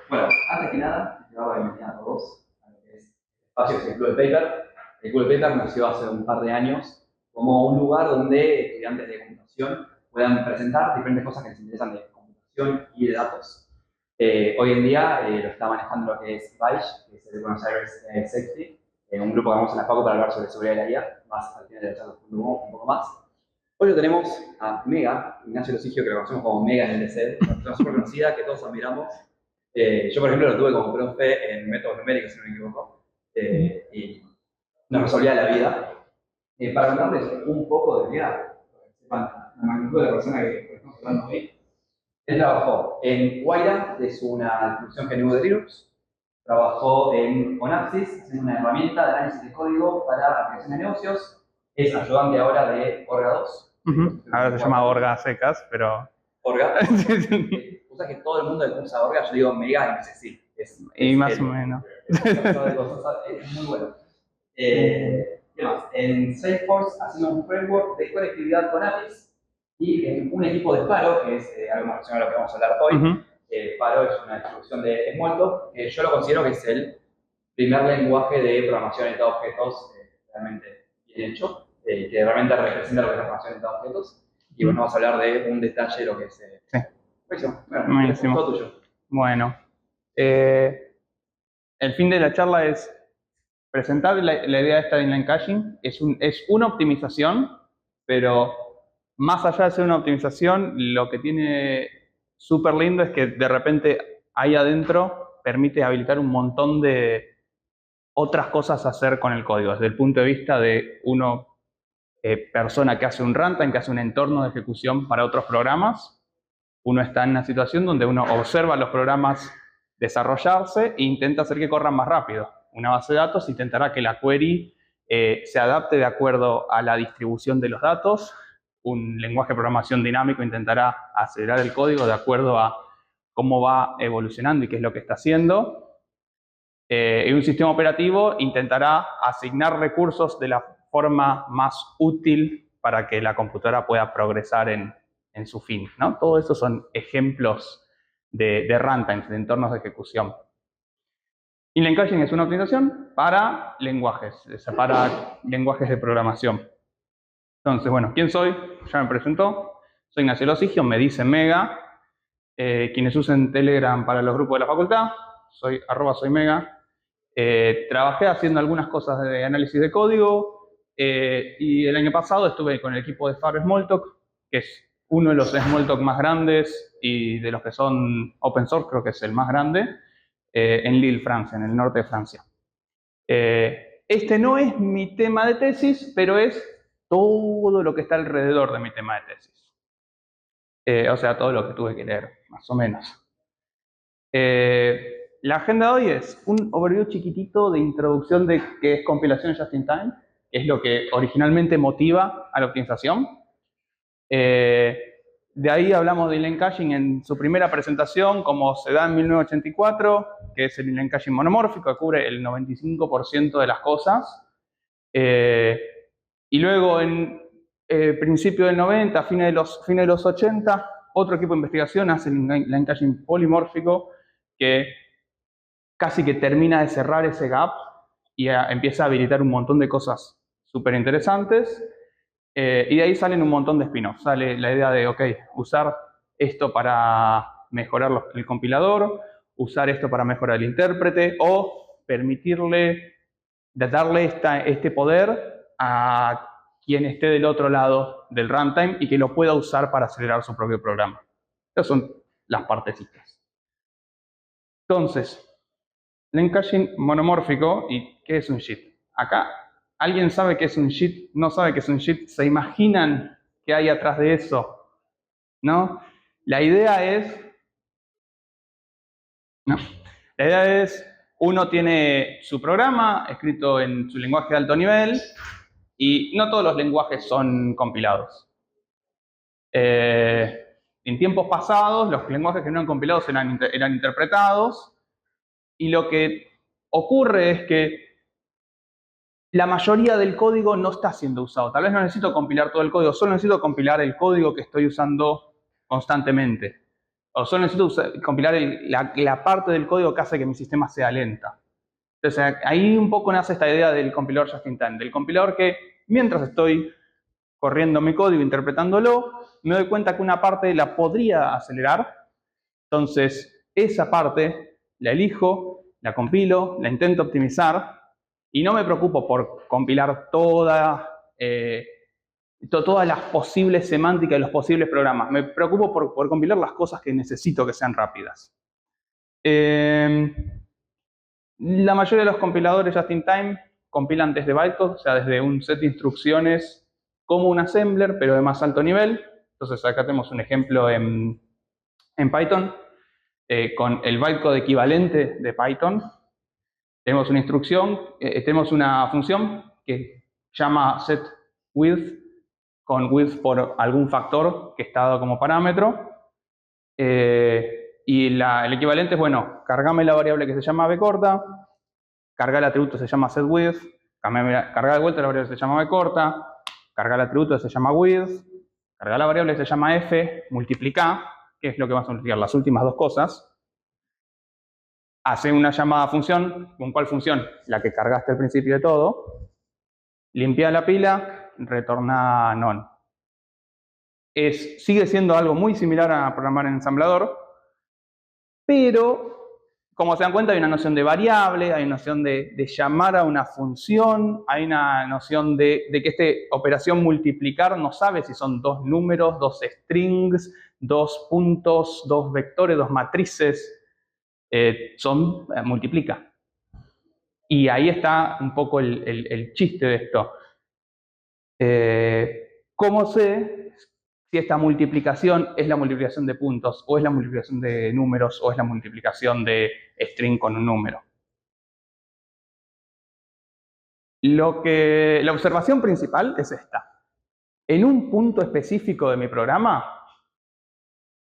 Bueno, antes que nada, te doy la bienvenida a todos a lo que es Espacio del Club de Paper. El Club de Paper nació hace un par de años como un lugar donde estudiantes de computación puedan presentar diferentes cosas que les interesan de computación y de datos. Hoy en día lo está manejando lo que es BAISH, que es el Buenos Aires Safety, un grupo que vamos en la FACU para hablar sobre seguridad de la IA, más al final de la charla un poco más. Hoy lo tenemos a Mega, Ignacio Losigio, que lo conocemos como Mega en el DCED, una persona súper conocida que todos admiramos. Yo, por ejemplo, lo tuve como profe en métodos numéricos, si no me equivoco, y nos resolvía la vida. Para contarles un poco de Mega, la magnitud de la persona que estamos hablando hoy, él trabajó en Guaira, que es una distribución GNU de Linux, trabajó en Onapsis, haciendo una herramienta de análisis de código para aplicación de negocios, es ayudante ahora de Orga 2. Ahora se llama Orga secas, pero... Orga. O sea que todo el mundo le usa Orga, yo digo Mega y me dice sí. Y más o menos. Es muy bueno. ¿Qué más? En Salesforce haciendo un framework de conectividad con APIs y en un equipo de Paro, que es algo más relacionado a lo que vamos a hablar hoy. Paro es una distribución de Smalltalk, que yo lo considero que es el primer lenguaje de programación orientada a objetos realmente bien hecho. Que realmente representa lo que es la programación orientada a objetos. Y bueno, vamos a hablar de un detalle de lo que es... Sí. Buenísimo. Todo tuyo. Bueno, el fin de la charla es presentar la idea esta de inline caching. Es una optimización, pero más allá de ser una optimización, lo que tiene súper lindo es que de repente ahí adentro permite habilitar un montón de otras cosas a hacer con el código, desde el punto de vista de persona que hace un runtime, que hace un entorno de ejecución para otros programas. Uno está en una situación donde uno observa los programas desarrollarse e intenta hacer que corran más rápido. Una base de datos intentará que la query se adapte de acuerdo a la distribución de los datos. Un lenguaje de programación dinámico intentará acelerar el código de acuerdo a cómo va evolucionando y qué es lo que está haciendo. Y un sistema operativo intentará asignar recursos de la forma más útil para que la computadora pueda progresar en su fin, ¿no? Todo eso son ejemplos de runtimes, de entornos de ejecución. Inline caching es una optimización para lenguajes, para lenguajes de programación. Entonces, bueno, ¿quién soy? Ya me presentó. Soy Ignacio Losigio, me dicen Mega. Quienes usen Telegram para los grupos de la facultad, soy @soymega. Trabajé haciendo algunas cosas de análisis de código y el año pasado estuve con el equipo de Faro Smalltalk, que es uno de los Smalltalk más grandes y de los que son open source, creo que es el más grande, en Lille, Francia, en el norte de Francia. Este no es mi tema de tesis, pero es todo lo que está alrededor de mi tema de tesis. O sea, todo lo que tuve que leer, más o menos. La agenda de hoy es un overview chiquitito de introducción de qué es compilación just in time, que es lo que originalmente motiva a la optimización. De ahí hablamos de inline caching en su primera presentación, como se da en 1984, que es el inline caching monomórfico, que cubre el 95% de las cosas. Y luego en principio del 90, fines de los 80, otro equipo de investigación hace el inline caching polimórfico, que casi que termina de cerrar ese gap y empieza a habilitar un montón de cosas súper interesantes. Y de ahí salen un montón de spin-offs. Sale la idea de, ok, usar esto para mejorar el compilador, usar esto para mejorar el intérprete, o permitirle, darle este poder a quien esté del otro lado del runtime y que lo pueda usar para acelerar su propio programa. Esas son las partecitas. Entonces, inline caching monomórfico, ¿y qué es un JIT? Acá, ¿alguien sabe qué es un JIT? ¿No sabe qué es un JIT? ¿Se imaginan qué hay atrás de eso? ¿No? La idea es... No. La idea es, uno tiene su programa escrito en su lenguaje de alto nivel y no todos los lenguajes son compilados. En tiempos pasados, los lenguajes que no eran compilados eran interpretados. Y lo que ocurre es que la mayoría del código no está siendo usado. Tal vez no necesito compilar todo el código, solo necesito compilar el código que estoy usando constantemente. o solo necesito compilar la parte del código que hace que mi sistema sea lenta. Entonces, ahí un poco nace esta idea del compilador just-in-time, del compilador que mientras estoy corriendo mi código, interpretándolo, me doy cuenta que una parte la podría acelerar. Entonces, esa parte la elijo, la compilo, la intento optimizar y no me preocupo por compilar todas las posibles semánticas y los posibles programas. Me preocupo por compilar las cosas que necesito que sean rápidas. La mayoría de los compiladores just-in-time compilan desde bytecode, o sea, desde un set de instrucciones como un assembler, pero de más alto nivel. Entonces, acá tenemos un ejemplo en Python, con el bytecode equivalente de Python. Tenemos una instrucción, tenemos una función que llama setWidth, con width por algún factor que está dado como parámetro. Y el equivalente es, bueno, cargame la variable que se llama bcorta, cargar el atributo que se llama setWidth, cargar de vuelta la variable que se llama bcorta, cargar el atributo que se llama width, cargar la variable que se llama f, multiplicar, que es lo que vamos a multiplicar, las últimas dos cosas. Hace una llamada a función. ¿Con cuál función? La que cargaste al principio de todo. Limpia la pila, retorna none. Sigue siendo algo muy similar a programar en ensamblador, pero como se dan cuenta hay una noción de variable, hay una noción de llamar a una función, hay una noción de que esta operación multiplicar no sabe si son dos números, dos strings, dos puntos, dos vectores, dos matrices. Multiplica. Y ahí está un poco el chiste de esto. ¿Cómo sé si esta multiplicación es la multiplicación de puntos, o es la multiplicación de números, o es la multiplicación de string con un número? La observación principal es esta. En un punto específico de mi programa,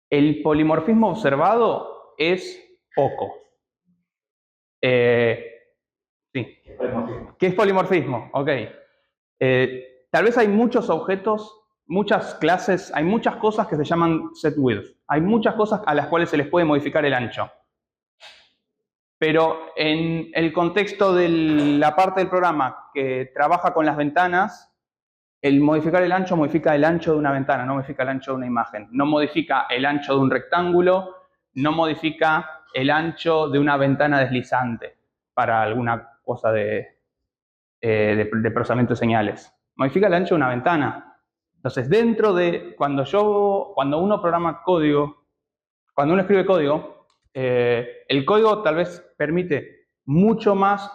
el polimorfismo observado es poco. Sí. ¿Qué es polimorfismo? Ok. Tal vez hay muchos objetos, muchas clases, hay muchas cosas que se llaman setWidth. Hay muchas cosas a las cuales se les puede modificar el ancho. Pero en el contexto de la parte del programa que trabaja con las ventanas, el modificar el ancho modifica el ancho de una ventana, no modifica el ancho de una imagen. No modifica el ancho de un rectángulo, no modifica el ancho de una ventana deslizante para alguna cosa de procesamiento de señales. Modifica el ancho de una ventana. Entonces, dentro de cuando uno programa código, cuando uno escribe código, el código tal vez permite muchas más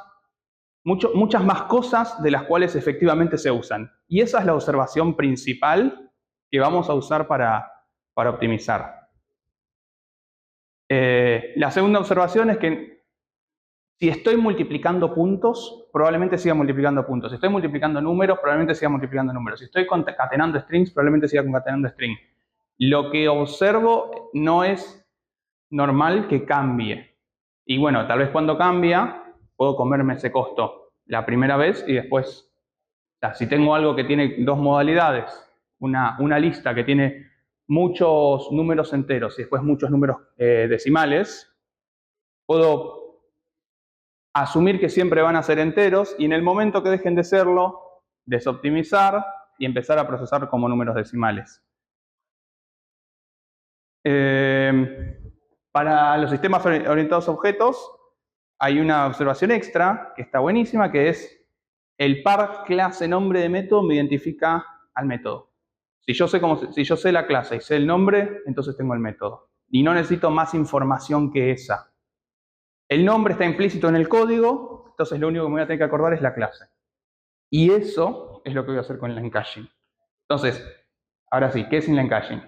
cosas de las cuales efectivamente se usan. Y esa es la observación principal que vamos a usar para optimizar. La segunda observación es que si estoy multiplicando puntos, probablemente siga multiplicando puntos. Si estoy multiplicando números, probablemente siga multiplicando números. Si estoy concatenando strings, probablemente siga concatenando strings. Lo que observo no es normal que cambie. Y bueno, tal vez cuando cambia, puedo comerme ese costo la primera vez y después, o sea, si tengo algo que tiene dos modalidades, una lista que tiene muchos números enteros y después muchos números decimales, puedo asumir que siempre van a ser enteros y en el momento que dejen de serlo, desoptimizar y empezar a procesar como números decimales. Para los sistemas orientados a objetos hay una observación extra que está buenísima, que es el par clase nombre de método me identifica al método. Si yo sé la clase y sé el nombre, entonces tengo el método. Y no necesito más información que esa. El nombre está implícito en el código, entonces lo único que me voy a tener que acordar es la clase. Y eso es lo que voy a hacer con el line caching. Entonces, ahora sí, ¿qué es inline caching?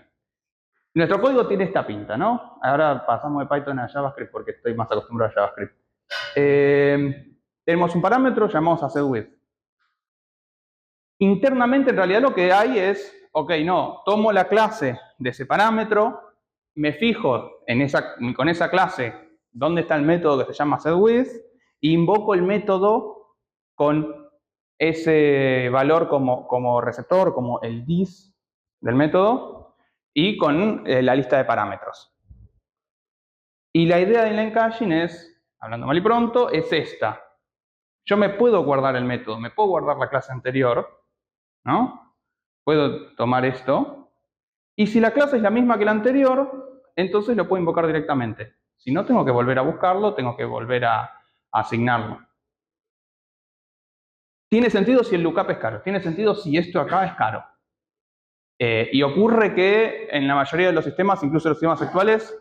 Nuestro código tiene esta pinta, ¿no? Ahora pasamos de Python a JavaScript porque estoy más acostumbrado a JavaScript. Tenemos un parámetro llamado setWidth. Internamente, en realidad, lo que hay es, ok, no, tomo la clase de ese parámetro, me fijo con esa clase dónde está el método que se llama setWidth, e invoco el método con ese valor como receptor, como el dis del método, y con la lista de parámetros. Y la idea de inline caching es, hablando mal y pronto, es esta. Yo me puedo guardar el método, me puedo guardar la clase anterior, ¿no? Puedo tomar esto. Y si la clase es la misma que la anterior, entonces lo puedo invocar directamente. Si no, tengo que volver a buscarlo, tengo que volver a asignarlo. Tiene sentido si el lookup es caro, tiene sentido si esto acá es caro. Y ocurre que en la mayoría de los sistemas, incluso los sistemas actuales,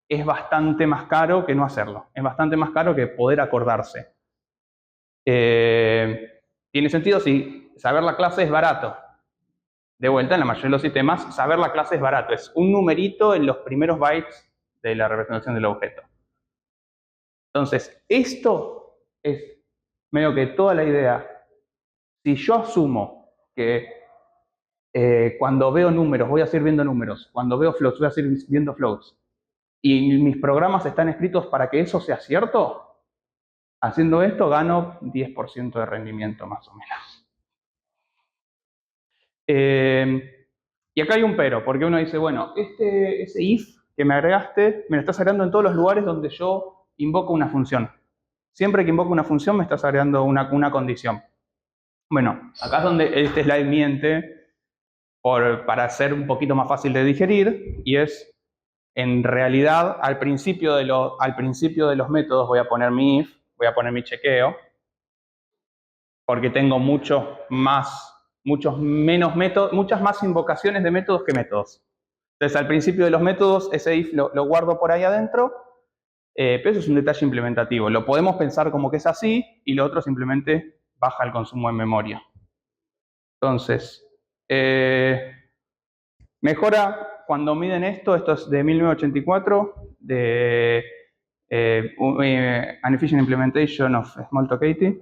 es bastante más caro que no hacerlo. Es bastante más caro que poder acordarse. Tiene sentido si saber la clase es barato. De vuelta, en la mayoría de los sistemas, saber la clase es barato. Es un numerito en los primeros bytes de la representación del objeto. Entonces, esto es medio que toda la idea. Si yo asumo que cuando veo números, voy a seguir viendo números. Cuando veo floats, voy a seguir viendo floats. Y mis programas están escritos para que eso sea cierto. Haciendo esto gano 10% de rendimiento más o menos. Y acá hay un pero, porque uno dice, bueno, ese if que me agregaste, me lo estás agregando en todos los lugares donde yo invoco una función. Siempre que invoco una función me estás agregando una condición. Bueno, acá es donde este slide miente para ser un poquito más fácil de digerir, y es, en realidad, al principio de los métodos voy a poner mi if, voy a poner mi chequeo, porque tengo muchas más invocaciones de métodos que métodos. Entonces, al principio de los métodos, ese if lo guardo por ahí adentro, pero eso es un detalle implementativo. Lo podemos pensar como que es así, y lo otro simplemente baja el consumo de memoria. Entonces, mejora cuando miden esto es de 1984, de An Efficient Implementation of Smalltalk 80.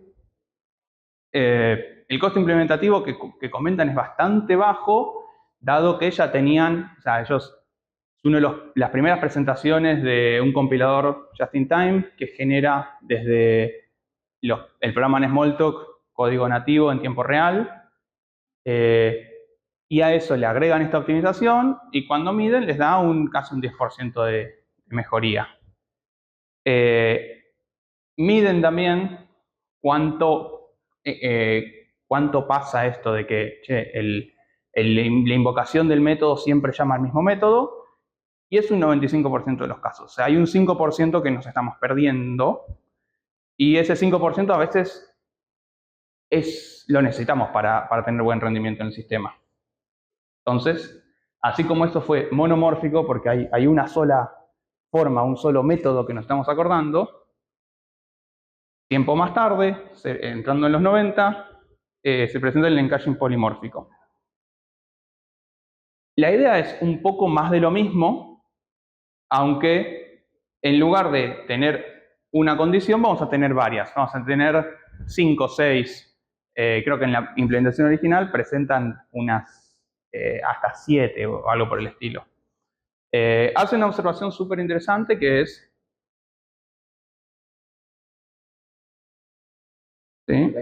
El costo implementativo que comentan es bastante bajo, dado que ya tenían, o sea, ellos, es una de las primeras presentaciones de un compilador just-in-time que genera desde el programa en Smalltalk código nativo en tiempo real. Y a eso le agregan esta optimización y cuando miden les da casi un 10% de mejoría. Miden también cuánto pasa esto de que la invocación del método siempre llama al mismo método, y es un 95% de los casos. O sea, hay un 5% que nos estamos perdiendo, y ese 5% a veces lo necesitamos para tener buen rendimiento en el sistema. Entonces, así como esto fue monomórfico, porque hay una sola forma, un solo método que nos estamos acordando, tiempo más tarde, entrando en los 90, se presenta el encaching polimórfico. La idea es un poco más de lo mismo, aunque en lugar de tener una condición, vamos a tener varias. Vamos a tener 5 o 6. Creo que en la implementación original presentan hasta 7 o algo por el estilo. Hace una observación súper interesante que es... ¿Sí?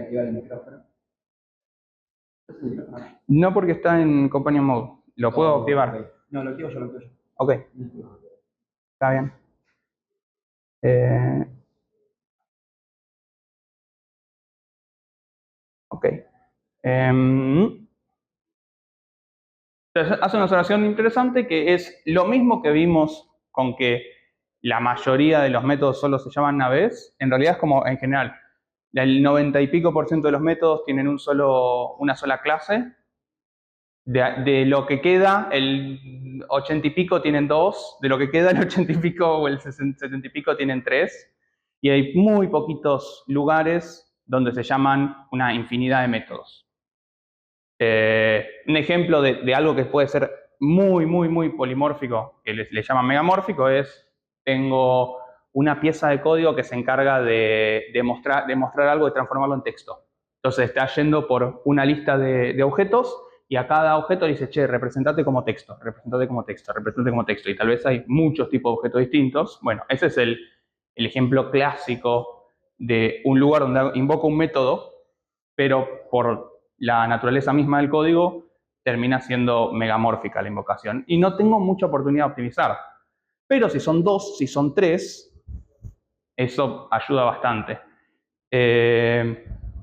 No, porque está en Companion Mode. Lo puedo activar. Okay. No, lo activo yo, Ok. Está bien. Ok. Entonces, hace una observación interesante que es lo mismo que vimos con que la mayoría de los métodos solo se llaman naves. En realidad es como en general. El 90 y pico % de los métodos tienen una sola clase. De lo que queda, el 80 y pico tienen 2. De lo que queda, el 80 y pico o el 70 y pico tienen 3. Y hay muy poquitos lugares donde se llaman una infinidad de métodos. Un ejemplo de algo que puede ser muy polimórfico, que le llaman megamórfico, es tengo una pieza de código que se encarga de mostrar algo, de transformarlo en texto. Entonces está yendo por una lista de objetos y a cada objeto le dice, che, representate como texto, representate como texto, representate como texto. Y tal vez hay muchos tipos de objetos distintos. Bueno, ese es el ejemplo clásico de un lugar donde invoco un método, pero por la naturaleza misma del código termina siendo megamórfica la invocación. Y no tengo mucha oportunidad de optimizar. Pero si son 2, si son 3, eso ayuda bastante.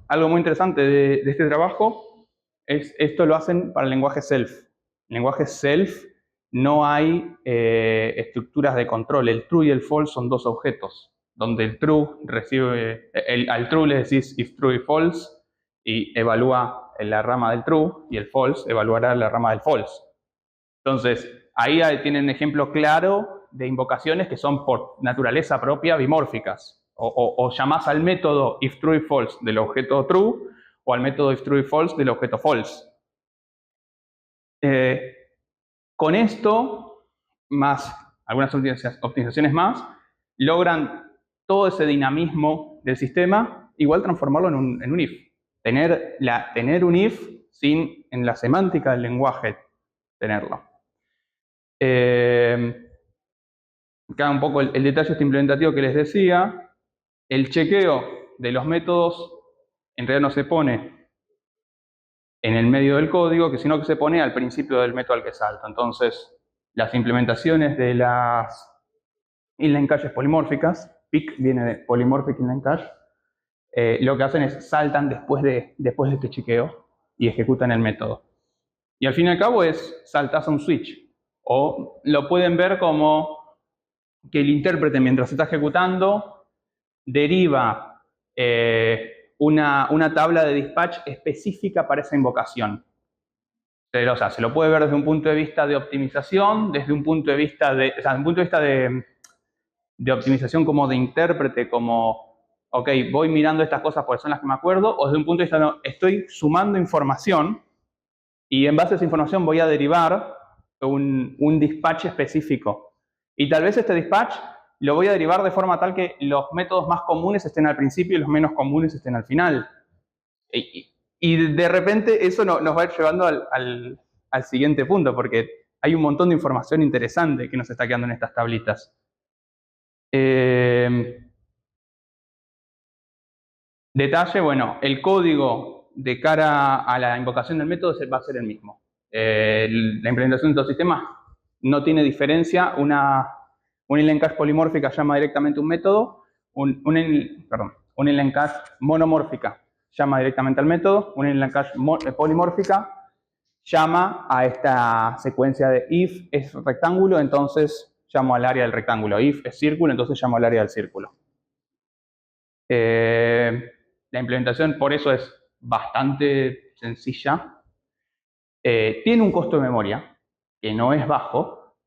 Algo muy interesante de este trabajo es esto lo hacen para el lenguaje self. En el lenguaje self no hay estructuras de control. El true y el false son dos objetos, donde el true recibe, al true le decís if true y false, y evalúa la rama del true, y el false evaluará la rama del false. Entonces, ahí tienen un ejemplo claro de invocaciones que son por naturaleza propia bimórficas. O llamás al método if true y false del objeto true, o al método if true y false del objeto false. Con esto, más algunas optimizaciones más, logran todo ese dinamismo del sistema, igual transformarlo en un if. Tener un if sin en la semántica del lenguaje tenerlo. Acá un poco el detalle este implementativo que les decía. El chequeo de los métodos en realidad no se pone en el medio del código, sino que se pone al principio del método al que salta. Entonces, las implementaciones de las inline caches polimórficas, PIC viene de Polymorphic Inline Cache, lo que hacen es saltan después de este chequeo y ejecutan el método. Y al fin y al cabo saltas a un switch. O lo pueden ver como que el intérprete, mientras se está ejecutando, deriva una tabla de dispatch específica para esa invocación. O sea, se lo puede ver desde un punto de vista de optimización, desde un punto de vista de optimización como de intérprete, como, ok, voy mirando estas cosas porque son las que me acuerdo, o desde un punto de vista, no, estoy sumando información y en base a esa información voy a derivar un dispatch específico. Y tal vez este dispatch lo voy a derivar de forma tal que los métodos más comunes estén al principio y los menos comunes estén al final. Y de repente eso nos va a ir llevando al siguiente punto, porque hay un montón de información interesante que nos está quedando en estas tablitas. Detalle, bueno, el código de cara a la invocación del método va a ser el mismo. La implementación de estos sistemas no tiene diferencia. Una inline cache polimórfica llama directamente un método, una inline cache monomórfica llama directamente al método, una inline cache polimórfica llama a esta secuencia de if es rectángulo, entonces llamo al área del rectángulo. If es círculo, entonces llamo al área del círculo. La implementación por eso es bastante sencilla. Tiene un costo de memoria que no es bajo,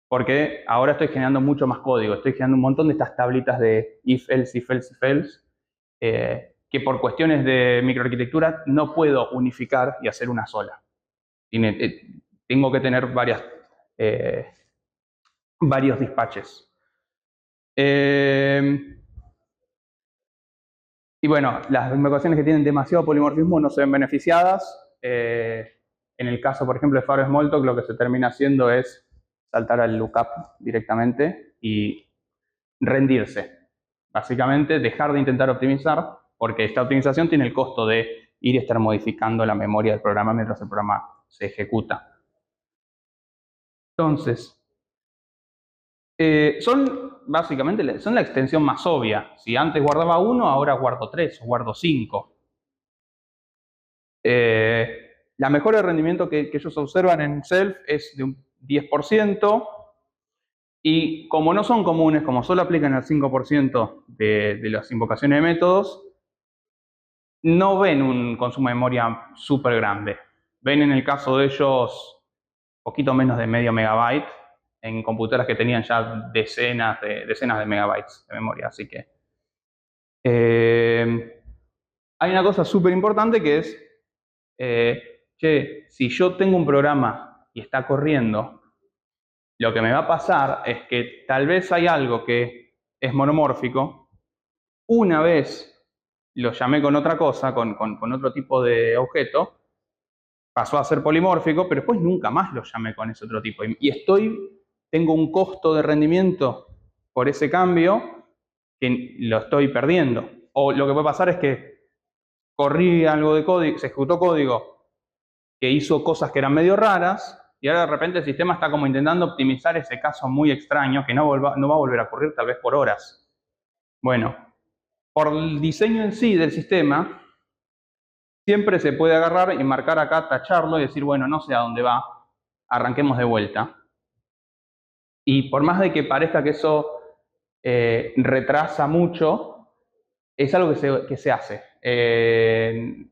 porque ahora estoy generando mucho más código. Estoy generando un montón de estas tablitas de if, else, if, else, if, else, que por cuestiones de microarquitectura no puedo unificar y hacer una sola. Tengo que tener varios dispatches. Y bueno, las invocaciones que tienen demasiado polimorfismo no se ven beneficiadas. En el caso, por ejemplo, de Faro Smalltalk, lo que se termina haciendo es saltar al lookup directamente y rendirse. Básicamente, dejar de intentar optimizar, porque esta optimización tiene el costo de ir y estar modificando la memoria del programa mientras el programa se ejecuta. Entonces, básicamente son la extensión más obvia. Si antes guardaba 1, ahora guardo 3 o guardo 5. La mejora de rendimiento que ellos observan en Self es de un 10%. Y como no son comunes, como solo aplican el 5% de las invocaciones de métodos, no ven un consumo de memoria súper grande. Ven en el caso de ellos poquito menos de medio megabyte en computadoras que tenían ya decenas de megabytes de memoria. Así que hay una cosa súper importante que es, si yo tengo un programa y está corriendo, lo que me va a pasar es que tal vez hay algo que es monomórfico. Una vez lo llamé con otra cosa, con otro tipo de objeto, pasó a ser polimórfico, pero después nunca más lo llamé con ese otro tipo. Y tengo un costo de rendimiento por ese cambio que lo estoy perdiendo. O lo que puede pasar es que corrí algo de código, se ejecutó código que hizo cosas que eran medio raras, y ahora de repente el sistema está como intentando optimizar ese caso muy extraño que no va a volver a ocurrir tal vez por horas. Bueno, por el diseño en sí del sistema, siempre se puede agarrar y marcar acá, tacharlo y decir, bueno, no sé a dónde va, arranquemos de vuelta. Y por más de que parezca que eso retrasa mucho, es algo que se hace. En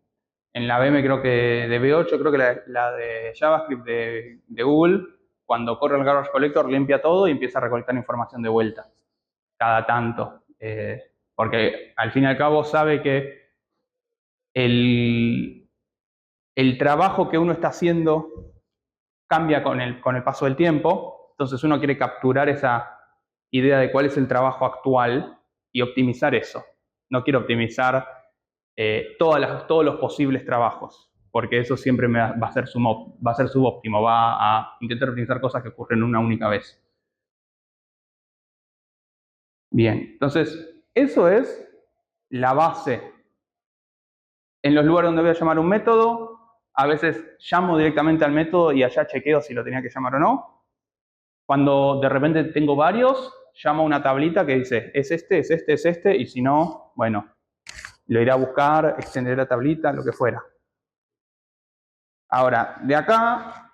la VM creo que de V8, creo que la de JavaScript de Google, cuando corre el garbage collector limpia todo y empieza a recolectar información de vuelta, cada tanto. Porque al fin y al cabo sabe que el trabajo que uno está haciendo cambia con el paso del tiempo, entonces uno quiere capturar esa idea de cuál es el trabajo actual y optimizar eso. No quiero optimizar todos los posibles trabajos, porque eso siempre va a ser subóptimo, va a intentar optimizar cosas que ocurren una única vez. Bien, entonces eso es la base. En los lugares donde voy a llamar un método, a veces llamo directamente al método y allá chequeo si lo tenía que llamar o no. Cuando de repente tengo varios, llamo a una tablita que dice, es este, y si no, bueno, lo iré a buscar, extenderé la tablita, lo que fuera. Ahora, de acá,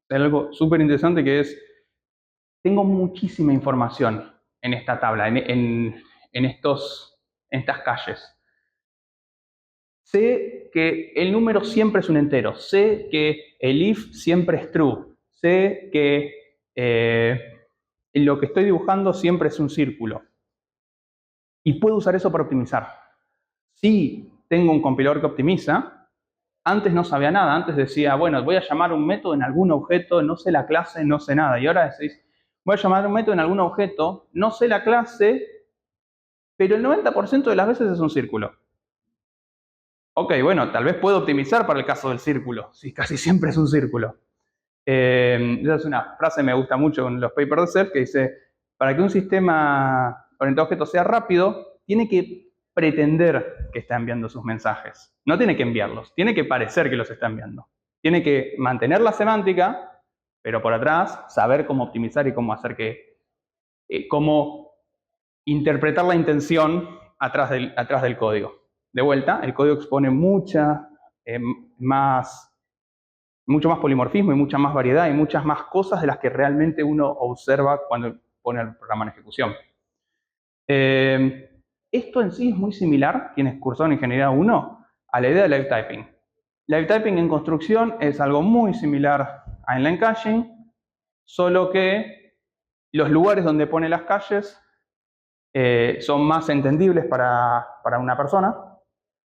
hay algo súper interesante que es, tengo muchísima información en esta tabla, en estas calles. Sé que el número siempre es un entero, sé que el if siempre es true, sé que lo que estoy dibujando siempre es un círculo. Y puedo usar eso para optimizar. Si tengo un compilador que optimiza, antes no sabía nada, antes decía, bueno, voy a llamar un método en algún objeto, no sé la clase, no sé nada. Y ahora decís, voy a llamar un método en algún objeto, no sé la clase, pero el 90% de las veces es un círculo. Ok, bueno, tal vez puedo optimizar para el caso del círculo, si casi siempre es un círculo. Esa es una frase que me gusta mucho en los papers de Self, que dice, para que un sistema orientado a objetos sea rápido, tiene que pretender que está enviando sus mensajes. No tiene que enviarlos, tiene que parecer que los está enviando. Tiene que mantener la semántica, pero por atrás saber cómo optimizar y cómo hacer cómo interpretar la intención atrás del código. De vuelta, el código expone mucho más polimorfismo y mucha más variedad y muchas más cosas de las que realmente uno observa cuando pone el programa en ejecución. Esto en sí es muy similar, quienes cursaron Ingeniería 1, a la idea de live typing. Live typing en construcción es algo muy similar a inline caching, solo que los lugares donde pone las calles son más entendibles para una persona,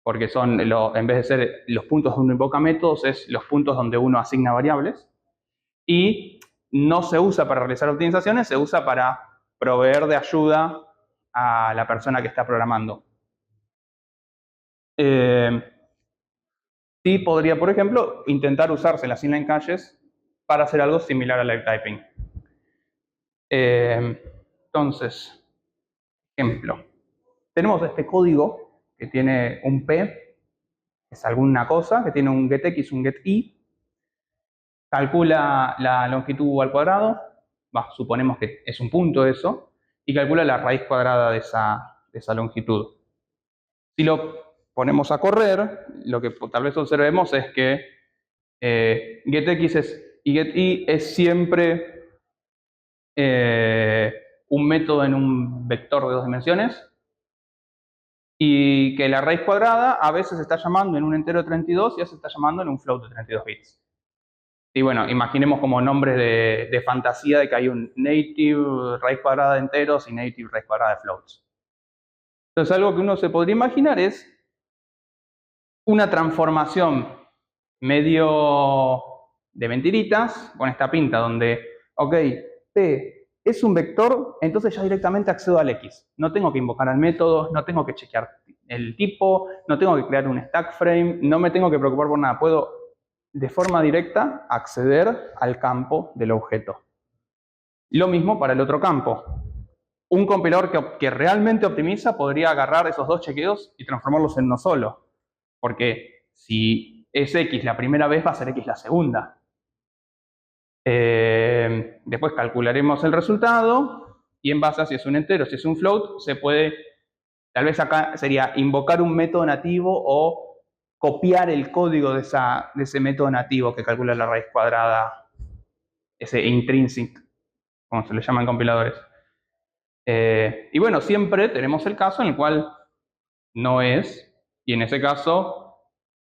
porque son, en vez de ser los puntos donde uno invoca métodos, es los puntos donde uno asigna variables. Y no se usa para realizar optimizaciones, se usa para proveer de ayuda a la persona que está programando. Sí podría, por ejemplo, intentar usarse las inline caches para hacer algo similar al live typing. Entonces, ejemplo. Tenemos este código que tiene un P, que es alguna cosa, que tiene un getX, un getY, calcula la longitud al cuadrado, suponemos que es un punto eso, y calcula la raíz cuadrada de esa longitud. Si lo ponemos a correr, lo que tal vez observemos es que getX y getY es siempre un método en un vector de 2 dimensiones, y que la raíz cuadrada a veces se está llamando en un entero de 32 y a veces se está llamando en un float de 32 bits. Y bueno, imaginemos como nombres de fantasía de que hay un native raíz cuadrada de enteros y native raíz cuadrada de floats. Entonces, algo que uno se podría imaginar es una transformación medio de mentiritas con esta pinta donde, ok, P es un vector, entonces ya directamente accedo al X. No tengo que invocar al método, no tengo que chequear el tipo, no tengo que crear un stack frame, no me tengo que preocupar por nada. Puedo de forma directa acceder al campo del objeto. Lo mismo para el otro campo. Un compilador que realmente optimiza podría agarrar esos dos chequeos y transformarlos en uno solo. Porque si es X la primera vez, va a ser X la segunda. Después calcularemos el resultado y en base a si es un entero, si es un float, se puede, tal vez acá sería invocar un método nativo o copiar el código de ese método nativo que calcula la raíz cuadrada, ese intrinsic, como se le llaman compiladores. Y bueno, siempre tenemos el caso en el cual no es, y en ese caso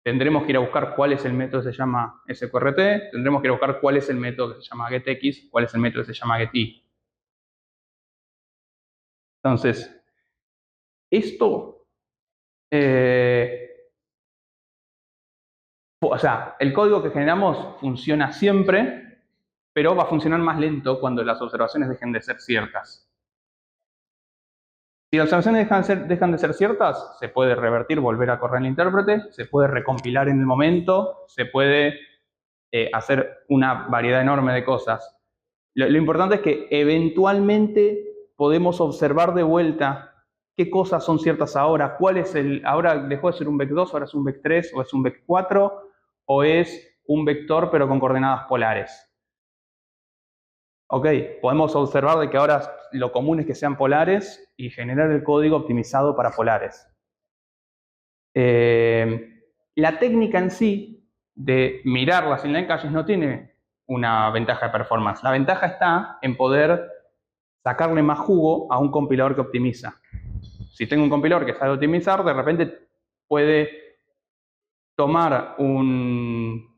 tendremos que ir a buscar cuál es el método que se llama sqrt, tendremos que ir a buscar cuál es el método que se llama getx, cuál es el método que se llama gety. Entonces, esto, o sea, el código que generamos funciona siempre, pero va a funcionar más lento cuando las observaciones dejen de ser ciertas. Si las observaciones dejan de ser ciertas, se puede revertir, volver a correr el intérprete, se puede recompilar en el momento, se puede hacer una variedad enorme de cosas. Lo importante es que eventualmente podemos observar de vuelta qué cosas son ciertas ahora, cuál es ahora dejó de ser un vec2, ahora es un vec3, o es un vec4, o es un vector pero con coordenadas polares. Ok, podemos observar de que ahora lo común es que sean polares y generar el código optimizado para polares. La técnica en sí de mirar las inline caches no tiene una ventaja de performance. La ventaja está en poder sacarle más jugo a un compilador que optimiza. Si tengo un compilador que sabe optimizar, de repente puede tomar un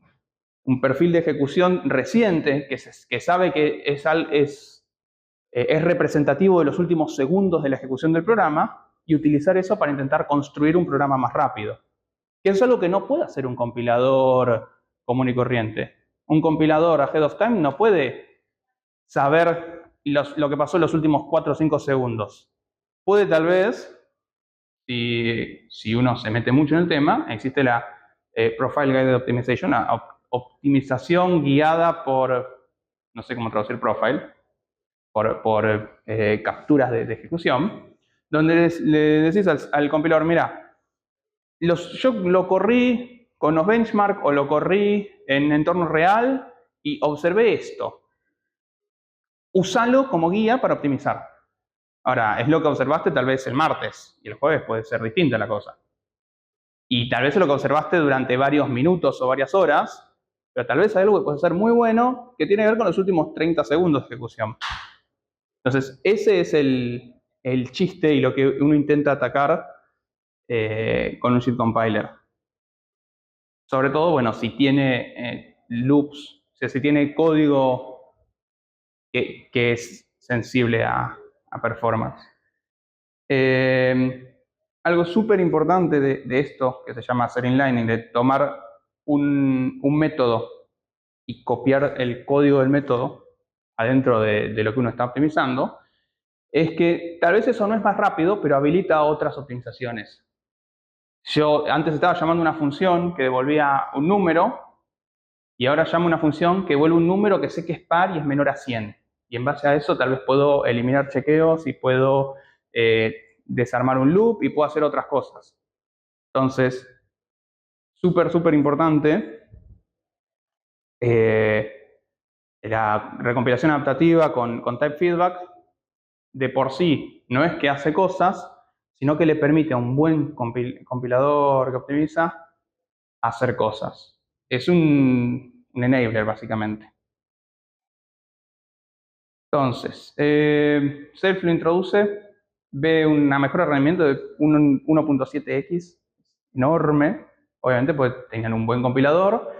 perfil de ejecución reciente que sabe que es representativo de los últimos segundos de la ejecución del programa y utilizar eso para intentar construir un programa más rápido. Que es algo que no puede hacer un compilador común y corriente. Un compilador ahead of time no puede saber lo que pasó en los últimos 4 o 5 segundos. Puede tal vez, si uno se mete mucho en el tema, existe la Profile Guided Optimization, una optimización guiada por, no sé cómo traducir profile, por capturas de ejecución, donde le decís al compilador, mira, yo lo corrí con los benchmarks o lo corrí en entorno real y observé esto. Úsalo como guía para optimizar. Ahora, es lo que observaste tal vez el martes y el jueves puede ser distinta la cosa. Y tal vez es lo que observaste durante varios minutos o varias horas, pero tal vez hay algo que puede ser muy bueno que tiene que ver con los últimos 30 segundos de ejecución. Entonces, ese es el chiste y lo que uno intenta atacar con un shit compiler. Sobre todo, bueno, si tiene loops, o sea, si tiene código que es sensible a performance. Algo súper importante de esto, que se llama hacer inlining, de tomar un método y copiar el código del método adentro de lo que uno está optimizando, es que tal vez eso no es más rápido, pero habilita otras optimizaciones. Yo antes estaba llamando una función que devolvía un número y ahora llamo una función que vuelve un número que sé que es par y es menor a 100. Y en base a eso tal vez puedo eliminar chequeos y puedo desarmar un loop y puedo hacer otras cosas. Entonces, súper importante la recompilación adaptativa con type feedback de por sí no es que hace cosas, sino que le permite a un buen compilador que optimiza hacer cosas. Es un enabler, básicamente. Entonces, Self lo introduce, ve una mejora de rendimiento de 1.7x, enorme, obviamente porque tenían un buen compilador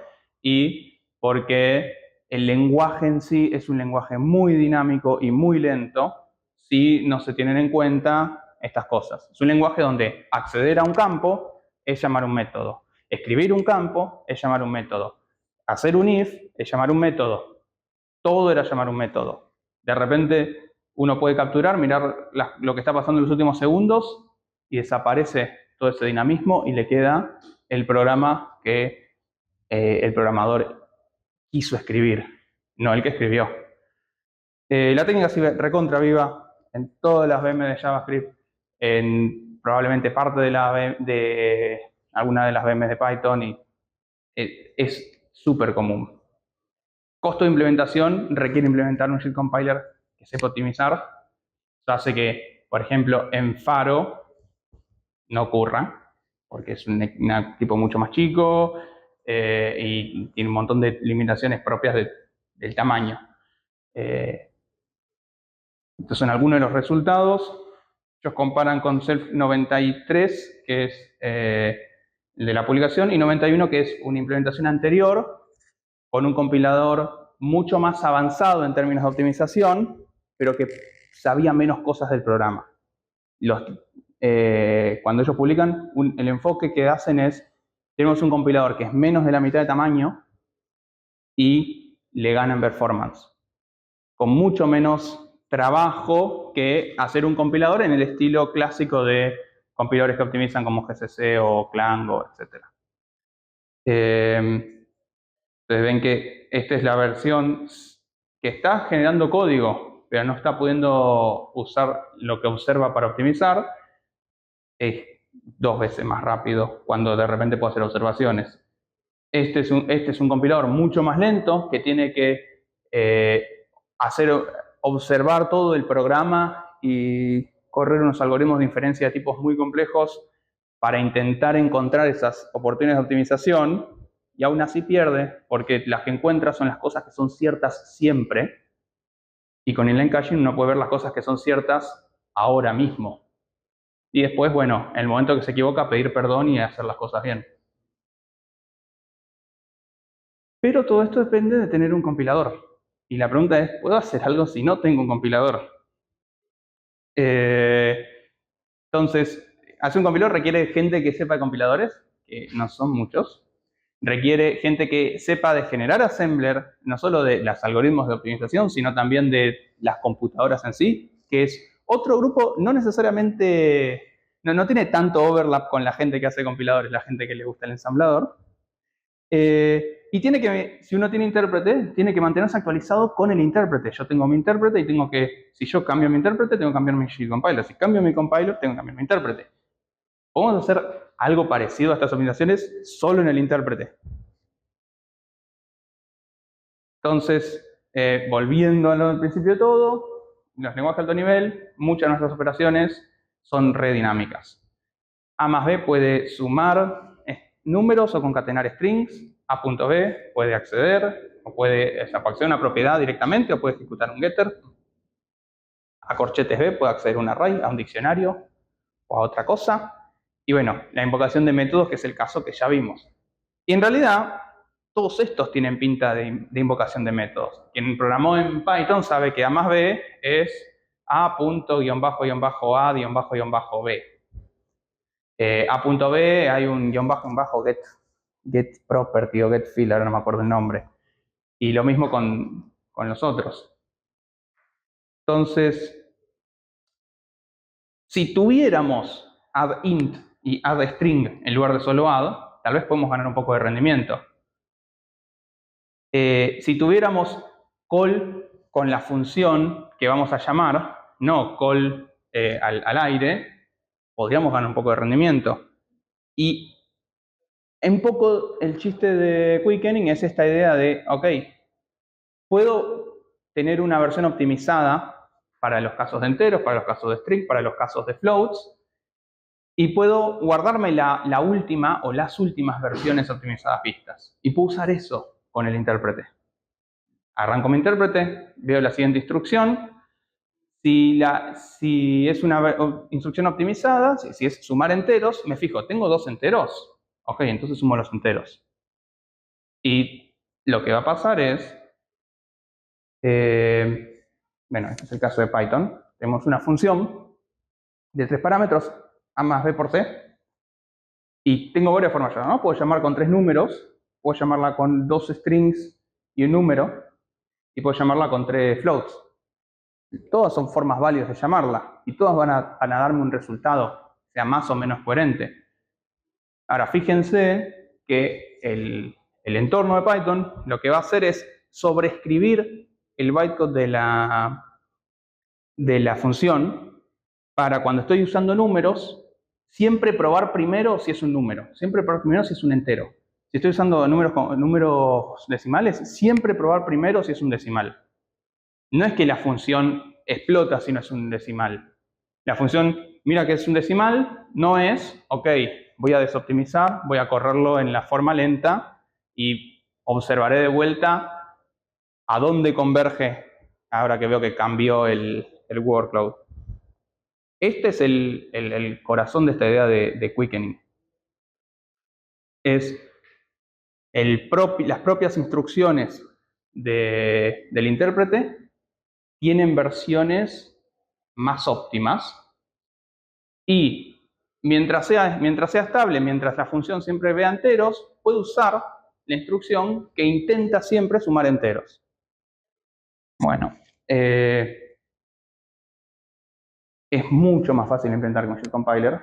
y porque el lenguaje en sí es un lenguaje muy dinámico y muy lento si no se tienen en cuenta estas cosas. Es un lenguaje donde acceder a un campo es llamar un método, escribir un campo es llamar un método, hacer un if es llamar un método, todo era llamar un método. De repente uno puede capturar, mirar lo que está pasando en los últimos segundos y desaparece todo ese dinamismo y le queda el programa que el programador quiso escribir, no el que escribió. La técnica sigue recontra viva en todas las VM de JavaScript, en probablemente parte de alguna de las VMs de Python y es súper común. costo de implementación requiere implementar un JIT compiler que sepa optimizar. Eso hace que, por ejemplo, en Faro no ocurra, porque es un tipo mucho más chico y tiene un montón de limitaciones propias del tamaño. Entonces, en algunos de los resultados, ellos comparan con Self 93, que es el de la publicación, y 91, que es una implementación anterior, con un compilador mucho más avanzado en términos de optimización, pero que sabía menos cosas del programa. Cuando ellos publican, el enfoque que hacen es, tenemos un compilador que es menos de la mitad de tamaño y le gana en performance, con mucho menos trabajo que hacer un compilador en el estilo clásico de compiladores que optimizan como GCC o Clang, etc. Ustedes ven que esta es la versión que está generando código, pero no está pudiendo usar lo que observa para optimizar. Es 2 veces más rápido cuando de repente puedo hacer observaciones. Este es un compilador mucho más lento que tiene que observar todo el programa y correr unos algoritmos de inferencia de tipos muy complejos para intentar encontrar esas oportunidades de optimización, y aún así pierde, porque las que encuentra son las cosas que son ciertas siempre, y con inline caching uno puede ver las cosas que son ciertas ahora mismo. Y después, bueno, en el momento que se equivoca, pedir perdón y hacer las cosas bien. Pero todo esto depende de tener un compilador. Y la pregunta es, ¿puedo hacer algo si no tengo un compilador? Entonces, hacer un compilador requiere gente que sepa de compiladores, que no son muchos. Requiere gente que sepa de generar assembler, no solo de los algoritmos de optimización, sino también de las computadoras en sí, que es otro grupo no necesariamente, no tiene tanto overlap con la gente que hace compiladores, la gente que le gusta el ensamblador. Y si uno tiene intérprete, tiene que mantenerse actualizado con el intérprete. Yo tengo mi intérprete y tengo que, si yo cambio mi intérprete, tengo que cambiar mi JIT compiler. Si cambio mi compiler, tengo que cambiar mi intérprete. Podemos hacer algo parecido a estas optimizaciones solo en el intérprete. Entonces, volviendo al principio de todo, los lenguajes de alto nivel, muchas de nuestras operaciones son redinámicas. A más B puede sumar números o concatenar strings. A.B puede acceder, o puede acceder a una propiedad directamente, o puede ejecutar un getter. A corchetes B puede acceder a un array, a un diccionario, o a otra cosa. Y bueno, la invocación de métodos, que es el caso que ya vimos. Y en realidad, todos estos tienen pinta de invocación de métodos. Quien programó en Python sabe que A más B es A._A_B. A.B hay un get property o get fill, ahora no me acuerdo el nombre. Y lo mismo con los otros. Entonces, si tuviéramos add int y add string en lugar de solo add, tal vez podemos ganar un poco de rendimiento. Si tuviéramos call con la función que vamos a llamar, no call al aire, podríamos ganar un poco de rendimiento. Y un poco el chiste de quickening es esta idea de, ok, puedo tener una versión optimizada para los casos de enteros, para los casos de string, para los casos de floats, y puedo guardarme la última o las últimas versiones optimizadas vistas. Y puedo usar eso con el intérprete. Arranco mi intérprete, veo la siguiente instrucción. Si es una instrucción optimizada, si es sumar enteros, me fijo, ¿tengo 2 enteros? Ok, entonces sumo los enteros. Y lo que va a pasar es, bueno, este es el caso de Python. Tenemos una función de 3 parámetros, A más B por C. Y tengo varias formas de llamar, ¿no? Puedo llamar con 3 números, puedo llamarla con 2 strings y un número, y puedo llamarla con 3 floats. Todas son formas válidas de llamarla, y todas van a darme un resultado, sea más o menos coherente. Ahora, fíjense que el entorno de Python lo que va a hacer es sobreescribir el bytecode de la función para cuando estoy usando números, siempre probar primero si es un número, siempre probar primero si es un entero. si estoy usando números decimales, siempre probar primero si es un decimal. No es que la función explota si no es un decimal. La función, mira que es un decimal, no es, ok, voy a desoptimizar, voy a correrlo en la forma lenta y observaré de vuelta a dónde converge ahora que veo que cambió el workload. Este es el corazón de esta idea de quickening. Es las propias instrucciones del intérprete tienen versiones más óptimas y mientras sea estable, mientras la función siempre vea enteros, puede usar la instrucción que intenta siempre sumar enteros. Bueno, es mucho más fácil implementar con JIT-Compiler,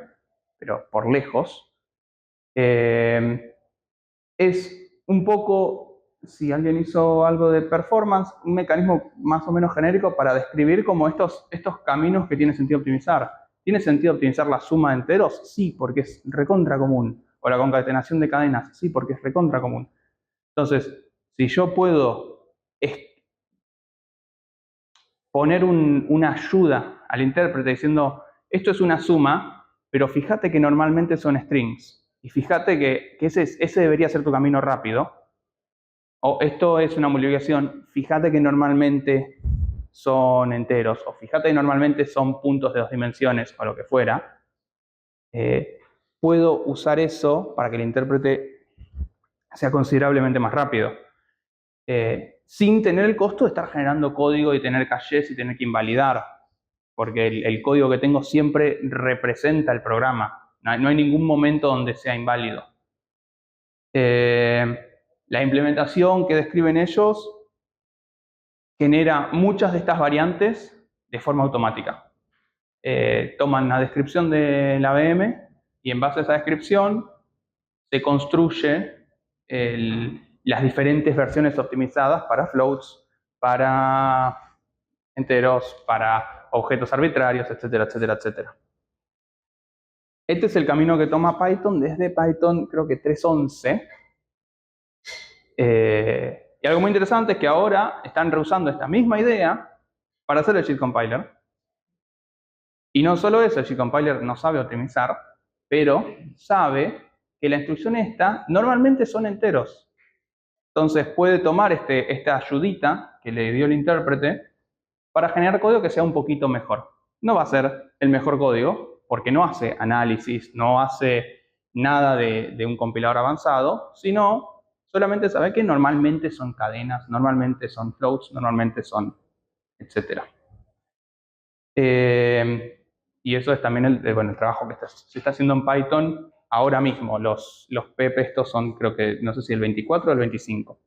pero por lejos. Es un poco, si alguien hizo algo de performance, un mecanismo más o menos genérico para describir como estos caminos que tiene sentido optimizar. ¿Tiene sentido optimizar la suma de enteros? Sí, porque es recontra común. O la concatenación de cadenas, sí, porque es recontra común. Entonces, si yo puedo poner una ayuda al intérprete diciendo, esto es una suma, pero fíjate que normalmente son strings. Y fíjate que ese debería ser tu camino rápido. O esto es una multiplicación, fíjate que normalmente son enteros, o fíjate que normalmente son puntos de 2 dimensiones, o lo que fuera. Puedo usar eso para que el intérprete sea considerablemente más rápido. Sin tener el costo de estar generando código y tener cachés y tener que invalidar. Porque el código que tengo siempre representa el programa. No hay ningún momento donde sea inválido. La implementación que describen ellos genera muchas de estas variantes de forma automática. Toman la descripción de la VM y en base a esa descripción se construye las diferentes versiones optimizadas para floats, para enteros, para objetos arbitrarios, etcétera, etcétera, etcétera. Este es el camino que toma Python desde Python, creo que 3.11. Y algo muy interesante es que ahora están reusando esta misma idea para hacer el JIT-Compiler. Y no solo eso, el JIT-Compiler no sabe optimizar, pero sabe que la instrucción esta normalmente son enteros. Entonces puede tomar esta ayudita que le dio el intérprete para generar código que sea un poquito mejor. No va a ser el mejor código, porque no hace análisis, no hace nada de un compilador avanzado, sino solamente sabe que normalmente son cadenas, normalmente son floats, normalmente son etcétera. Y eso es también el trabajo que se está haciendo en Python ahora mismo. Los PEP estos son, creo que, no sé si el 24 o el 25.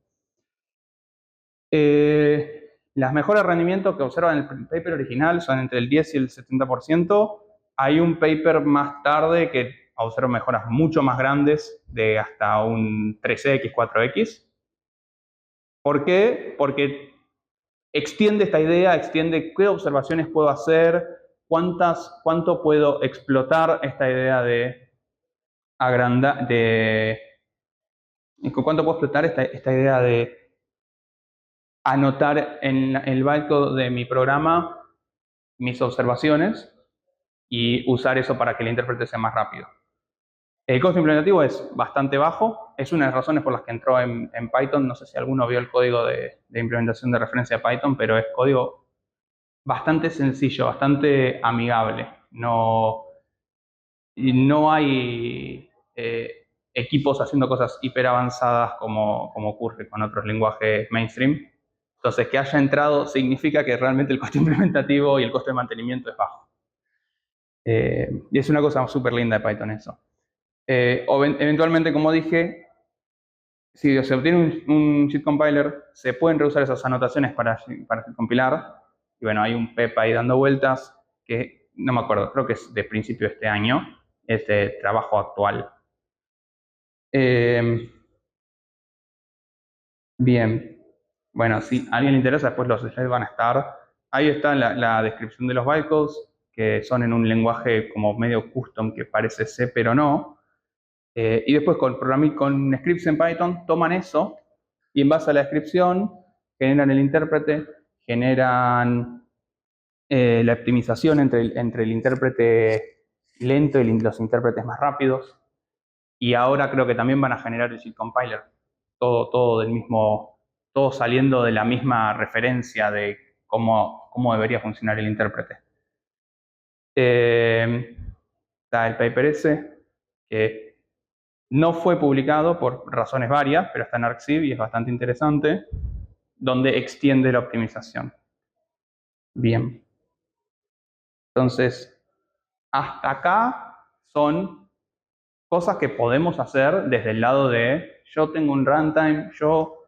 Las mejoras de rendimiento que observan en el paper original son entre el 10 y el 70%. Hay un paper más tarde que observa mejoras mucho más grandes de hasta un 3x, 4x. ¿Por qué? Porque extiende esta idea, extiende qué observaciones puedo hacer, cuánto puedo explotar esta idea de agrandar, cuánto puedo explotar esta idea de anotar en el bytecode de mi programa mis observaciones y usar eso para que el intérprete sea más rápido. El costo implementativo es bastante bajo, es una de las razones por las que entró en Python. No sé si alguno vio el código de implementación de referencia a Python, pero es código bastante sencillo, bastante amigable. No hay equipos haciendo cosas hiper avanzadas como ocurre con otros lenguajes mainstream. Entonces, que haya entrado significa que realmente el costo implementativo y el costo de mantenimiento es bajo. Y es una cosa súper linda de Python eso. Eventualmente, como dije, si se obtiene un JIT-Compiler, se pueden reusar esas anotaciones para compilar. Y bueno, hay un PEP ahí dando vueltas que no me acuerdo, creo que es de principio de este año, es de trabajo actual. Bien, bueno, si a alguien le interesa, después los slides van a estar. Ahí está la descripción de los bytecodes, que son en un lenguaje como medio custom que parece C, pero no. Y después con scripts en Python toman eso y en base a la descripción generan el intérprete, generan la optimización entre el intérprete lento y los intérpretes más rápidos. Y ahora creo que también van a generar el JIT compiler. Todo del mismo, todo saliendo de la misma referencia de cómo debería funcionar el intérprete. Está el paper ese, que no fue publicado por razones varias, pero está en ArcSiv y es bastante interesante, donde extiende la optimización. Bien. Entonces, hasta acá son cosas que podemos hacer desde el lado de yo tengo un runtime, yo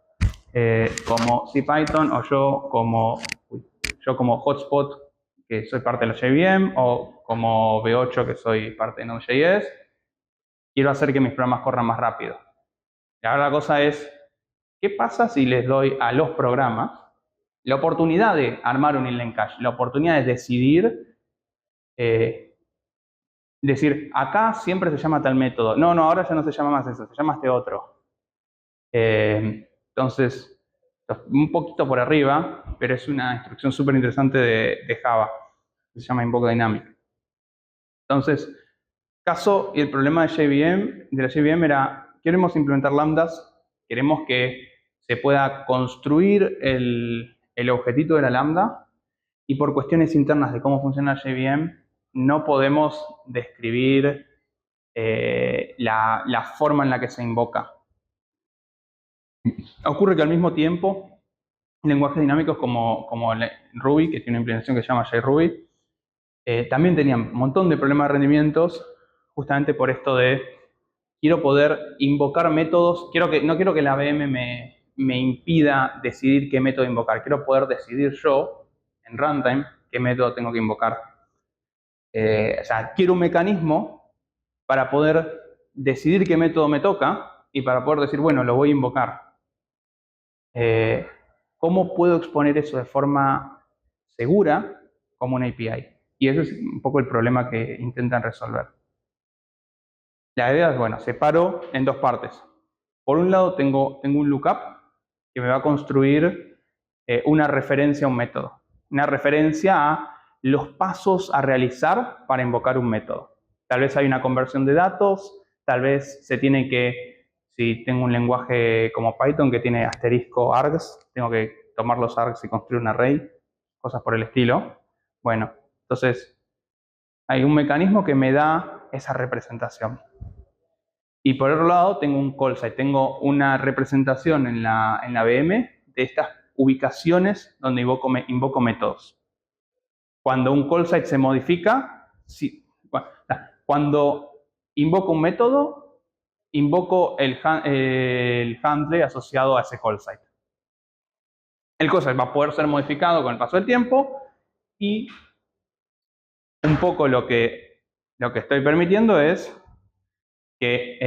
como CPython o yo como Hotspot, que soy parte de la JVM, o como V8, que soy parte de Node.js, quiero hacer que mis programas corran más rápido. Y ahora la cosa es, ¿qué pasa si les doy a los programas la oportunidad de armar un inline cache, la oportunidad de decidir, decir, acá siempre se llama tal método, no, ahora ya no se llama más eso, se llama este otro. Entonces, un poquito por arriba, pero es una instrucción súper interesante de Java, que se llama Invoke Dynamic. Entonces, caso y el problema de la JVM era, queremos implementar lambdas, queremos que se pueda construir el objetito de la lambda, y por cuestiones internas de cómo funciona la JVM, no podemos describir la forma en la que se invoca. Ocurre que al mismo tiempo, lenguajes dinámicos como Ruby, que tiene una implementación que se llama JRuby, también tenían un montón de problemas de rendimientos, justamente por esto de quiero poder invocar métodos, no quiero que la VM me impida decidir qué método invocar, quiero poder decidir yo, en runtime, qué método tengo que invocar. O sea, quiero un mecanismo para poder decidir qué método me toca y para poder decir, bueno, lo voy a invocar. ¿Cómo puedo exponer eso de forma segura como una API? Y ese es un poco el problema que intentan resolver. La idea es, bueno, separo en dos partes. Por un lado tengo un lookup que me va a construir una referencia a un método. Una referencia a los pasos a realizar para invocar un método. Tal vez hay una conversión de datos, tal vez se tiene que, si tengo un lenguaje como Python que tiene asterisco args, tengo que tomar los args y construir un array, cosas por el estilo. Bueno, entonces hay un mecanismo que me da esa representación. Y por otro lado tengo un call site, tengo una representación en la VM de estas ubicaciones donde invoco métodos. Cuando un call site se modifica, cuando invoco un método, invoco el handle asociado a ese call site. El call site va a poder ser modificado con el paso del tiempo y un poco lo que estoy permitiendo es que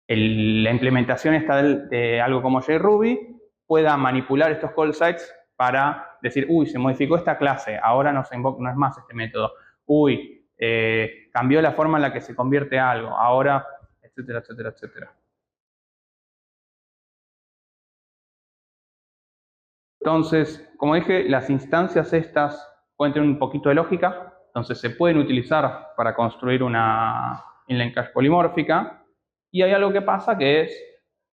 la implementación esta de algo como JRuby pueda manipular estos call sites para decir, uy, se modificó esta clase, ahora no es más este método. Uy, cambió la forma en la que se convierte algo, ahora, etcétera, etcétera, etcétera. Entonces, como dije, las instancias estas pueden tener un poquito de lógica, entonces se pueden utilizar para construir una inline cache polimórfica. Y hay algo que pasa que es,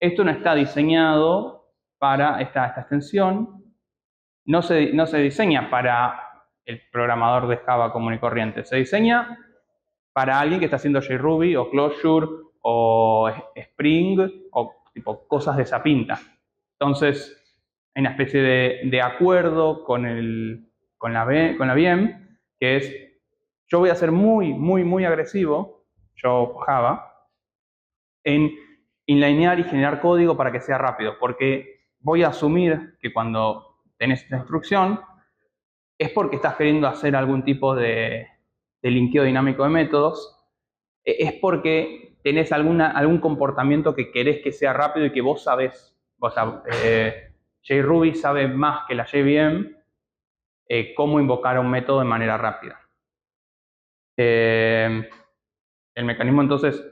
esto no está diseñado para esta extensión, no se diseña para el programador de Java común y corriente, se diseña para alguien que está haciendo JRuby o Clojure o Spring o tipo cosas de esa pinta. Entonces, hay una especie de acuerdo con la VM, que es, yo voy a ser muy agresivo, yo Java, en inlinear y generar código para que sea rápido, porque voy a asumir que cuando tenés esta instrucción es porque estás queriendo hacer algún tipo de linkeo dinámico de métodos, es porque tenés algún comportamiento que querés que sea rápido y que vos sabés. JRuby sabe más que la JVM cómo invocar un método de manera rápida. El mecanismo entonces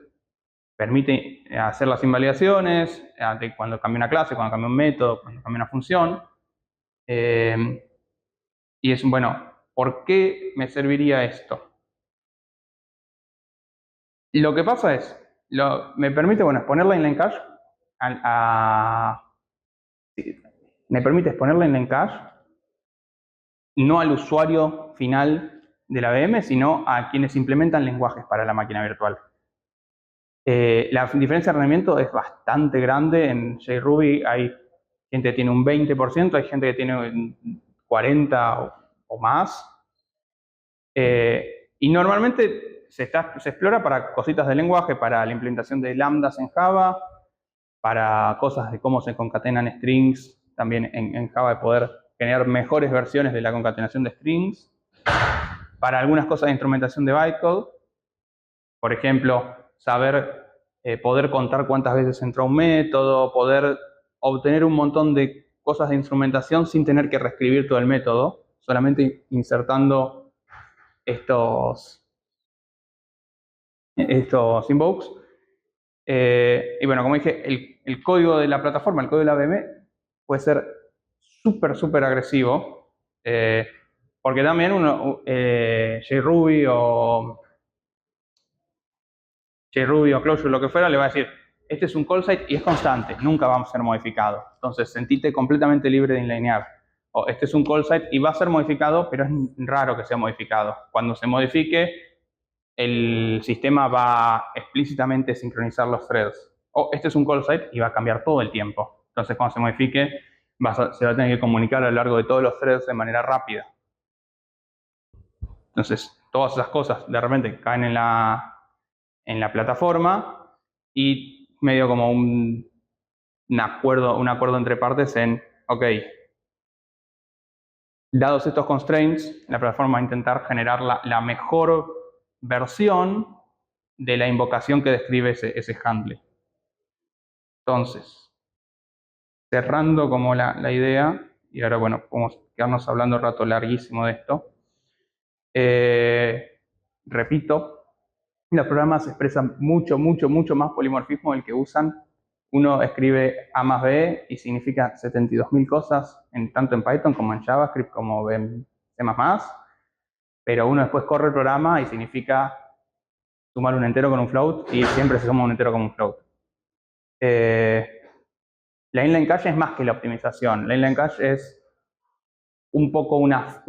permite hacer las invalidaciones de cuando cambia una clase, cuando cambia un método, cuando cambia una función. Y es, bueno, ¿por qué me serviría esto? Lo que pasa es, me permite, bueno, exponer la inline cache me permite exponer la inline cache no al usuario final de la VM, sino a quienes implementan lenguajes para la máquina virtual. La diferencia de rendimiento es bastante grande. En JRuby hay gente que tiene un 20%, hay gente que tiene un 40% o más. Y normalmente se explora para cositas de lenguaje, para la implementación de lambdas en Java, para cosas de cómo se concatenan strings también en Java, de poder generar mejores versiones de la concatenación de strings, para algunas cosas de instrumentación de bytecode, por ejemplo, poder contar cuántas veces entró un método, poder obtener un montón de cosas de instrumentación sin tener que reescribir todo el método, solamente insertando estos invokes. Y bueno, como dije, el código de la plataforma, el código de la VM, puede ser súper agresivo, porque también JRuby o Clojure, lo que fuera, le va a decir, este es un call site y es constante, nunca va a ser modificado. Entonces, sentite completamente libre de inlinear. O este es un call site y va a ser modificado, pero es raro que sea modificado. Cuando se modifique, el sistema va a explícitamente sincronizar los threads. O este es un call site y va a cambiar todo el tiempo. Entonces, cuando se modifique, se va a tener que comunicar a lo largo de todos los threads de manera rápida. Entonces, todas esas cosas de repente caen en la plataforma y medio como un acuerdo entre partes en, ok, dados estos constraints, la plataforma va a intentar generar la mejor versión de la invocación que describe ese handle. Entonces, cerrando como la idea, y ahora bueno, podemos quedarnos hablando un rato larguísimo de esto. Repito, los programas expresan mucho más polimorfismo del que usan. Uno escribe A más B y significa 72.000 cosas, tanto en Python como en JavaScript, como en C++, pero uno después corre el programa y significa sumar un entero con un float y siempre se suma un entero con un float. La inline cache es más que la optimización. La inline cache es un poco una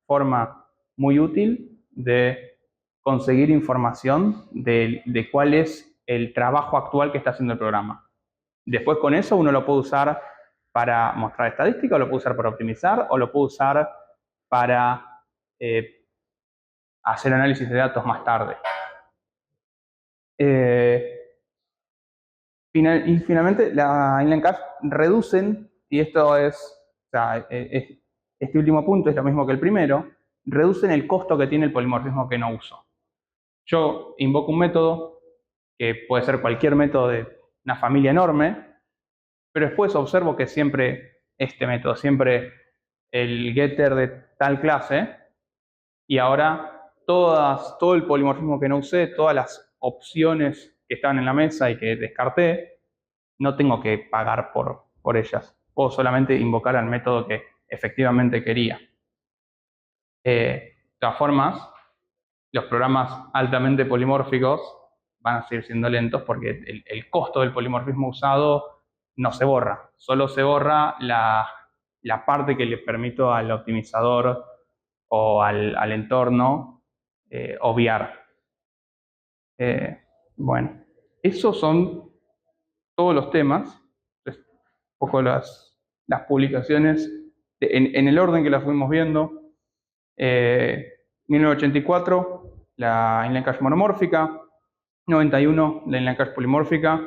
forma muy útil de conseguir información de cuál es el trabajo actual que está haciendo el programa. Después con eso uno lo puede usar para mostrar estadística, o lo puede usar para optimizar, o lo puede usar para hacer análisis de datos más tarde. Y finalmente, la inline cache reducen, y esto este último punto es lo mismo que el primero, reducen el costo que tiene el polimorfismo que no uso. Yo invoco un método, que puede ser cualquier método de una familia enorme, pero después observo que siempre este método, siempre el getter de tal clase, y ahora todo el polimorfismo que no usé, todas las opciones que estaban en la mesa y que descarté, no tengo que pagar por ellas. Puedo solamente invocar al método que efectivamente quería. De todas formas, los programas altamente polimórficos van a seguir siendo lentos porque el costo del polimorfismo usado no se borra. Solo se borra la parte que le permito al optimizador o al entorno obviar. Bueno, esos son todos los temas. Un poco las publicaciones en el orden que las fuimos viendo. 1984, la inline cache monomórfica. 91, la inline cache polimórfica.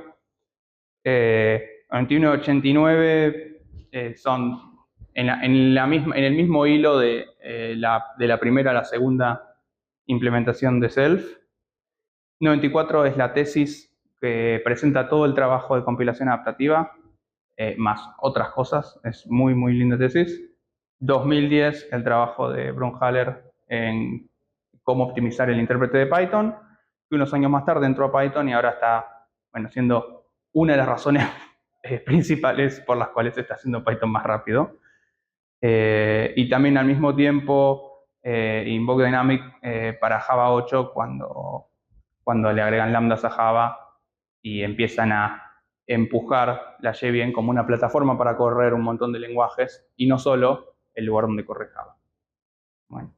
91 y 89 son en el mismo hilo de la primera a la segunda implementación de Self. 94 es la tesis que presenta todo el trabajo de compilación adaptativa, más otras cosas. Es muy linda tesis. 2010, el trabajo de Brunhaller en cómo optimizar el intérprete de Python. que unos años más tarde entró a Python y ahora está, bueno, siendo una de las razones principales por las cuales se está haciendo Python más rápido. Y también al mismo tiempo Invoke Dynamic para Java 8 cuando le agregan lambdas a Java y empiezan a empujar la JVM como una plataforma para correr un montón de lenguajes y no solo el lugar donde corre Java. Bueno.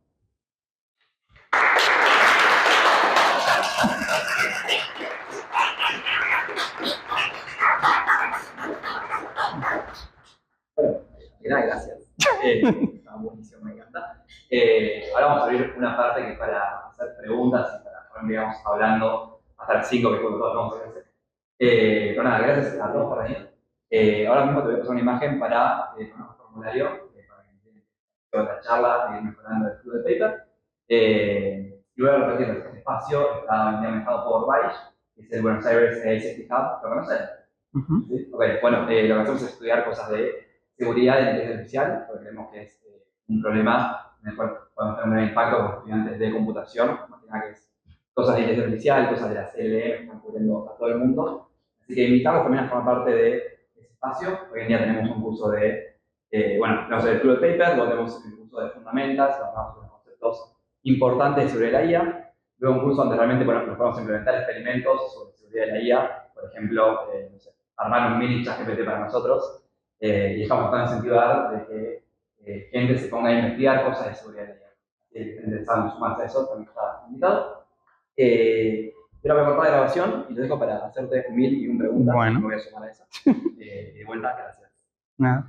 Gracias. Está buenísimo, me encanta. Ahora vamos a abrir una parte que es para hacer preguntas y para poner, digamos, hablando hasta las 5 que fue todos vamos a hacer. Pero nada, gracias a todos por venir. Ahora mismo te voy a pasar una imagen para un formulario para que toda la charla ir mejorando el flujo de paper. Y voy a repetir este espacio, está implementado por Baix, que es el Buenos Aires Safety Hub, ¿lo conocen? ¿Sí? Okay. Bueno, lo que hacemos es estudiar cosas de seguridad de inteligencia artificial, porque creemos que es un problema en el cual podemos tener un impacto con estudiantes de computación, más que nada que es cosas de inteligencia artificial, cosas de la CLM que están cubriendo a todo el mundo. Así que invitarlos también a formar parte de ese espacio. Hoy en día tenemos un curso de, bueno, tenemos el Club de Paper, luego tenemos el curso de Fundamentas, donde hablamos sobre conceptos importantes sobre la IA. Luego un curso donde realmente, bueno, nos podemos implementar experimentos sobre seguridad de la IA, por ejemplo, no sé, armar un mini ChatGPT para nosotros. Y estamos tratando de incentivar de que gente se ponga a investigar cosas de seguridad de la IA. Si les interesa sumarse a eso, también está invitado. Pero voy a cortar la grabación y te dejo para hacerte 1001 preguntas. Bueno. Me voy a sumar a esa. De vuelta, gracias. Nada.